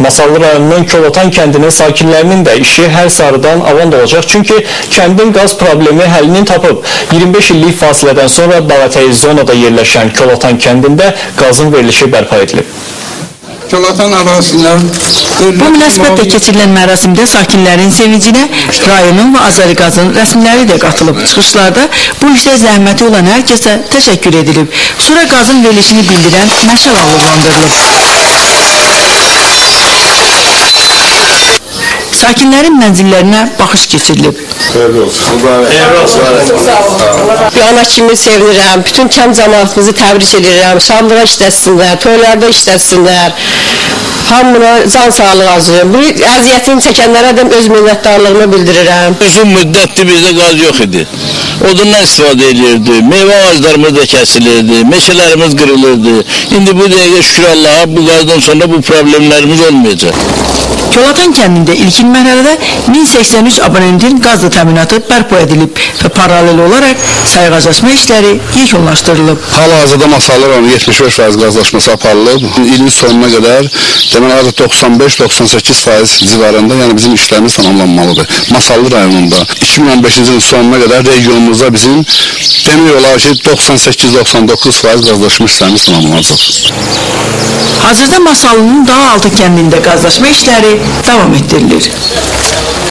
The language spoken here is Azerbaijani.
Masallı rayonunun Kolotan kəndinin sakinlərinin də işi hər sarıdan avan olacaq. Çünki kəndin qaz problemi həllini tapıb. 25 illik fasilədən sonra Davatəyi zonada yerləşən Kolotan kəndində qazın verilişi bərpa edilib. Kolotan ərazisində Bu münasibətlə keçirilən mərasimdə sakinlərin sevincinə rayonun və Azəriqazın rəsmləri də qatılıb. Çıxışlarda bu işdə zəhməti olan hər kəsə təşəkkür edilib. Sonra qazın verilişini bildirən məşəl alırlandırılıb. Sakinlərin mənzillərinə baxış keçirilib. Bir ana kimi sevinirəm. Bütün kənd cəmaatımızı təbrik edirəm. Şamlığa işlətsinlər, toylarda işlətsinlər. Hamına can sağlığı arzulayıram. Bu əziyyətini çəkənlərə də öz minnətdarlığımı bildirirəm. Uzun müddətdir bizdə qaz yox idi. Odundan istifadə edirdi, meyvə ağaclarımız da kəsilirdi, meşələrimiz qırılırdı. İndi bu dəqiqə şükür Allaha bu qazdan sonra bu problemlərimiz olmayacaq. Kolotan kəndində ilkin mərhələdə 1083 abonentin qazla təminatı bərpa edilib və paralel olaraq sayğaclaşma işləri yekunlaşdırılıb. Hal-hazırda Masallı rayonu 75% qazlaşması aparılıb. İlin sonuna qədər deməli 95-98% civarında yəni bizim işlərimiz tamamlanmalıdır. Masallı rayonunda 2015-ci ilin sonuna qədər regionumuzda bizim demək olar ki 98-99% qazlaşma işlərimiz tamamlanacaq. Hazırda Masallının daha altı kəndində qazlaşma işləri davam etdirilir.